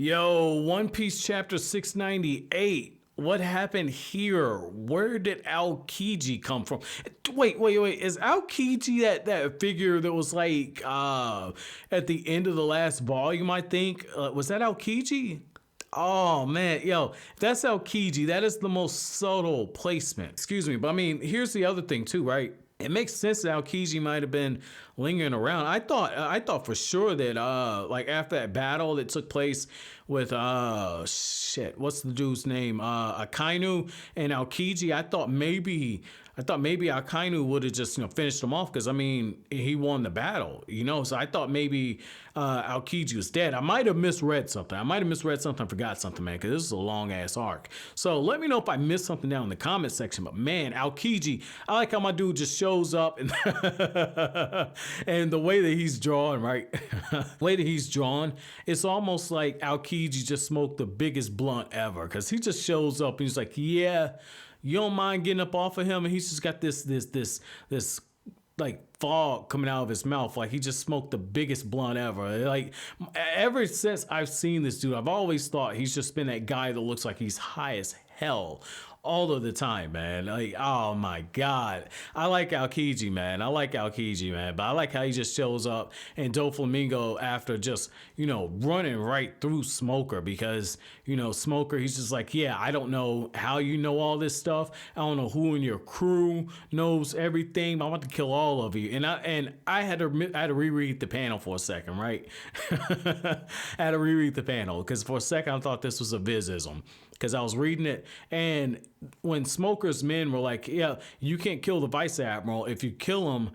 Yo, One Piece chapter 698. What happened here? Where did Aokiji come from? Wait. Is Aokiji that figure that was like at the end of the last volume, I think? Was that Aokiji? Oh man, yo, if that's Aokiji, that is the most subtle placement. Excuse me, but I mean, here's the other thing too, right? It makes sense that Aokiji might have been lingering around. I thought for sure that like after that battle that took place with what's the dude's name? Akainu and Aokiji, I thought maybe Akainu would have just finished him off because I mean he won the battle, So I thought maybe Aokiji was dead. I might have misread something. Forgot something, man, because this is a long ass arc. So let me know if I missed something down in the comment section. But man, Aokiji, I like how my dude just shows up and and the way that he's drawn, right? The way that he's drawn, it's almost like Aokiji just smoked the biggest blunt ever because he just shows up and he's like, yeah. You don't mind getting up off of him, and he's just got this like fog coming out of his mouth, like he just smoked the biggest blunt ever. Like ever since I've seen this dude, I've always thought he's just been that guy that looks like he's high as hell all of the time, man. Like, oh my God. I like Aokiji, man. But I like how he just shows up and Doflamingo after just, running right through Smoker because, Smoker, he's just like, yeah, I don't know how you know all this stuff. I don't know who in your crew knows everything, but I want to kill all of you. And I had to reread the panel for a second, right? I had to reread the panel because for a second I thought this was a Vizism. Because I was reading it, and when Smoker's men were like, yeah, you can't kill the Vice Admiral. If you kill him,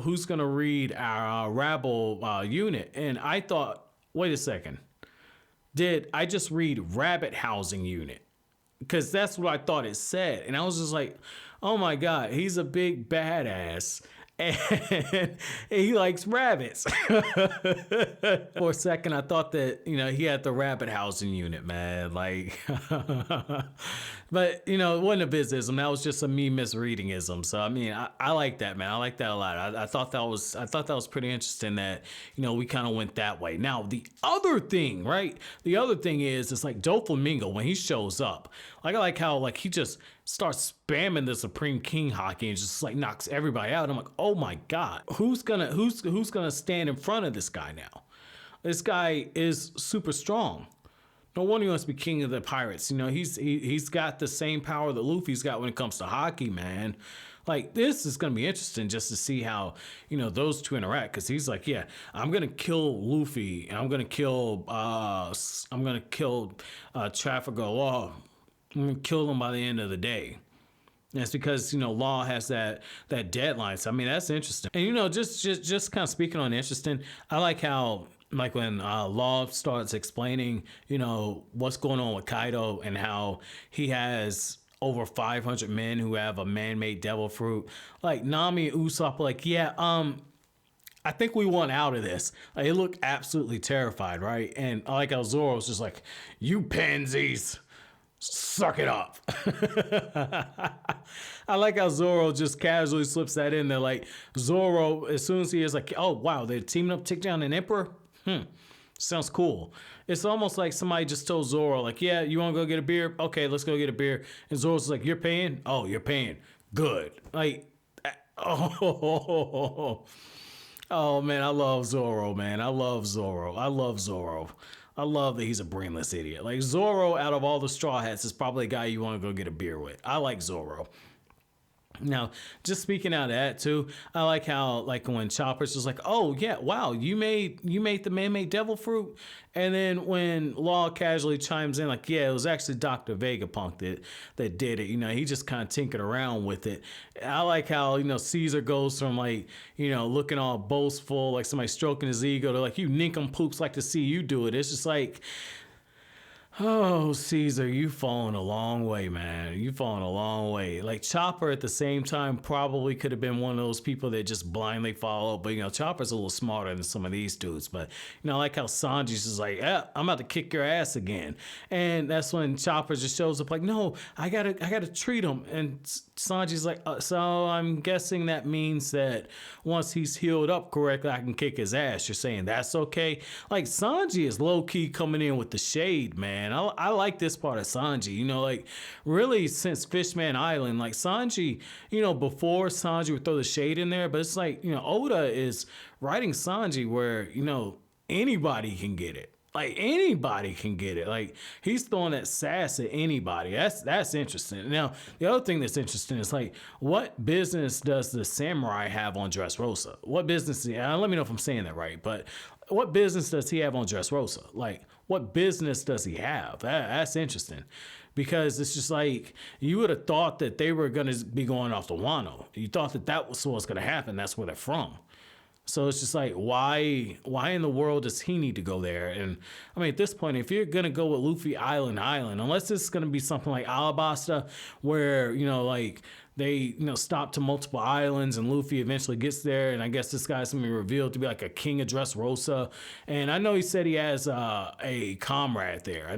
who's going to read our rabble unit? And I thought, wait a second. Did I just read rabbit housing unit? Because that's what I thought it said. And I was just like, oh my God, he's a big badass. And he likes rabbits. For a second, I thought that, he had the rabbit housing unit, man. Like, but, it wasn't a businessism. That was just a me misreadingism. So, I mean, I like that, man. I like that a lot. I thought that was pretty interesting that, we kind of went that way. Now, the other thing, right? The other thing is, it's like Doflamingo, when he shows up, like, I like how, like, he just starts spamming the Supreme King hockey and just like knocks everybody out. I'm like, oh my God, who's gonna stand in front of this guy now? This guy is super strong. No wonder he wants to be king of the pirates. He's got the same power that Luffy's got when it comes to hockey, man. Like, this is gonna be interesting just to see how those two interact. Because he's like, yeah, I'm gonna kill Luffy and I'm gonna kill Trafalgar Law. I'm gonna kill them by the end of the day. And it's because Law has that deadline. So I mean that's interesting. And just kind of speaking on interesting, I like how like when Law starts explaining what's going on with Kaido and how he has over 500 men who have a man-made devil fruit. Like Nami and Usopp are like, yeah, I think we want out of this. Like, they look absolutely terrified, right? And I like how Zoro's just like, you pansies. Suck it up. I like how Zoro just casually slips that in there. Like Zoro, as soon as he is like, oh wow, they're teaming up to take down an emperor? Sounds cool. It's almost like somebody just told Zoro, like, yeah, you want to go get a beer? Okay, let's go get a beer. And Zoro's like, you're paying? Oh, you're paying. Good. Like, oh man, I love Zoro, man. I love Zoro. I love that he's a brainless idiot. Like Zoro, out of all the Straw Hats, is probably a guy you want to go get a beer with. I like Zoro. Now, just speaking out of that too, I like how like when Chopper's just like, oh yeah, wow, you made the man-made devil fruit, and then when Law casually chimes in like, yeah, it was actually Dr. Vegapunk that did it. He just kind of tinkered around with it. I like how Caesar goes from like looking all boastful, like somebody stroking his ego, to like, you nincompoops like to see you do it. It's just like, oh, Caesar, you've fallen a long way, man. You've fallen a long way. Like, Chopper at the same time probably could have been one of those people that just blindly follow. But, Chopper's a little smarter than some of these dudes. But, I like how Sanji's just like, yeah, I'm about to kick your ass again. And that's when Chopper just shows up like, no, I gotta treat him. And Sanji's like, so I'm guessing that means that once he's healed up correctly, I can kick his ass. You're saying that's okay? Like, Sanji is low-key coming in with the shade, man. I like this part of Sanji. You know, like, really, since Fishman Island, like, Sanji, you know, before Sanji would throw the shade in there, but it's like, you know, Oda is writing Sanji where, you know, anybody can get it. Like, anybody can get it. Like, he's throwing that sass at anybody. That's interesting. Now, the other thing that's interesting is, like, what business does the samurai have on Dressrosa? What business? Let me know if I'm saying that right. But what business does he have on Dressrosa? Like, what business does he have? That's interesting. Because it's just like, you would have thought that they were going to be going off to Wano. You thought that was what's going to happen. That's where they're from. So it's just like, why in the world does he need to go there? And I mean, at this point, if you're going to go with Luffy Island, unless it's going to be something like Alabasta, where, you know, like they, you know, stop to multiple islands and Luffy eventually gets there. And I guess this guy's going to be revealed to be like a king of Dressrosa. And I know he said he has a comrade there. I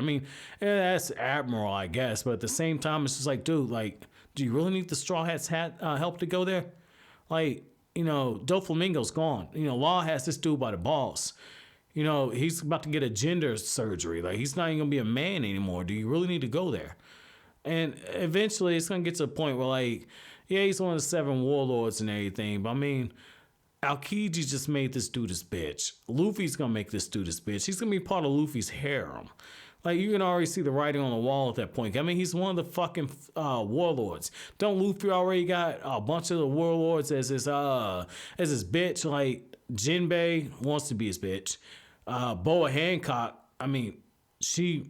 mean, that's Admiral, I guess. But at the same time, it's just like, dude, like, do you really need the Straw Hats help to go there? Like, you know, Doflamingo's gone. You know, Law has this dude by the balls. You know, he's about to get a gender surgery. Like, he's not even going to be a man anymore. Do you really need to go there? And eventually it's going to get to a point where, like, yeah, he's one of the 7 warlords and everything. But, I mean, Aokiji just made this dude his bitch. Luffy's going to make this dude his bitch. He's going to be part of Luffy's harem. Like, you can already see the writing on the wall at that point. I mean, he's one of the fucking warlords. Don't Luffy already got a bunch of the warlords as his bitch? Like, Jinbei wants to be his bitch. Boa Hancock, I mean, we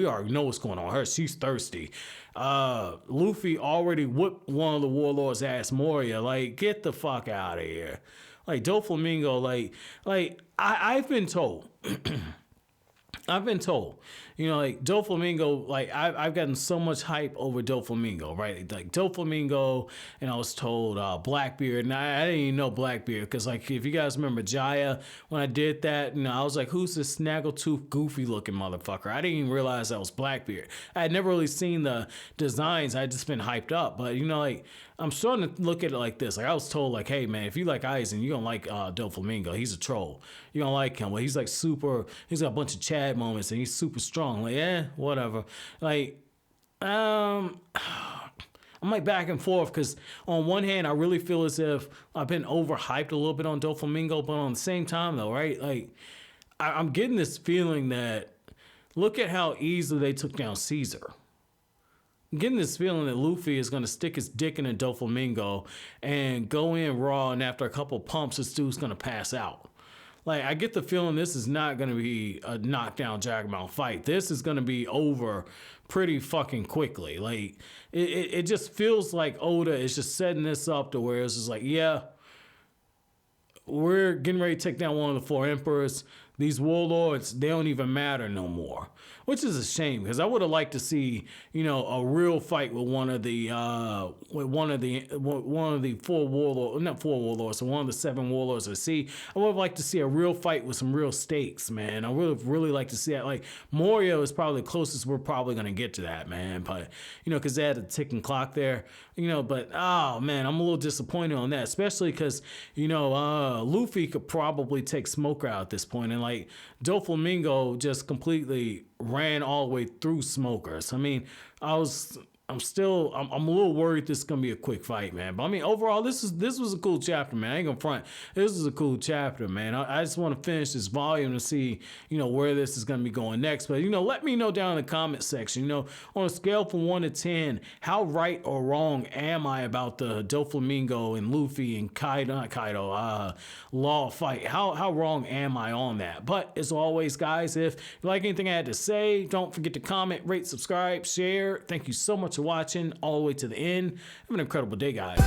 already know what's going on with her. She's thirsty. Luffy already whipped one of the warlords' ass, Moria. Like, get the fuck out of here. Like, Doflamingo, like I've been told... you know, like, Doflamingo, like, I've gotten so much hype over Doflamingo, right? Like, Doflamingo, and I was told Blackbeard, and I didn't even know Blackbeard, because, like, if you guys remember Jaya, when I did that, you know, I was like, who's this snaggletooth, goofy-looking motherfucker? I didn't even realize that was Blackbeard. I had never really seen the designs. I had just been hyped up, but, you know, like, I'm starting to look at it like this. Like, I was told, like, hey, man, if you like Aizen, you're going to like Doflamingo. He's a troll. You're going to like him. Well, he's, like, he's got a bunch of Chad moments, and he's super strong. Like, whatever. Like, I'm like back and forth, because on one hand, I really feel as if I've been overhyped a little bit on Doflamingo, but on the same time, though, right? Like, I'm getting this feeling that, look at how easily they took down Caesar. I'm getting this feeling that Luffy is going to stick his dick in a Doflamingo and go in raw, and after a couple pumps, this dude's going to pass out. Like, I get the feeling this is not going to be a knockdown, drag-out fight. This is going to be over pretty fucking quickly. Like, it just feels like Oda is just setting this up to where it's just like, yeah, we're getting ready to take down one of the 4 emperors. These warlords, they don't even matter no more. Which is a shame, because I would have liked to see, you know, a real fight with one of the 4 warlords, not 4 warlords, so one of the 7 warlords of the sea. I would have liked to see a real fight with some real stakes, man. I would have really liked to see that. Like, Moria is probably the closest we're probably going to get to that, man. But, you know, because they had a ticking clock there, you know, but, oh, man, I'm a little disappointed on that, especially because, you know, Luffy could probably take Smoker out at this point, and, like, Doflamingo just completely ran all the way through Smokers. I mean, I'm a little worried this is gonna be a quick fight, man. But I mean, overall, this was a cool chapter, man. I ain't gonna front. This is a cool chapter, man. I just want to finish this volume to see, you know, where this is gonna be going next. But, you know, let me know down in the comment section. You know, on a scale from 1 to 10, how right or wrong am I about the Doflamingo and Luffy and Law fight? How wrong am I on that? But as always, guys, if you like anything I had to say, don't forget to comment, rate, subscribe, share. Thank you so much for watching all the way to the end. Have an incredible day, guys.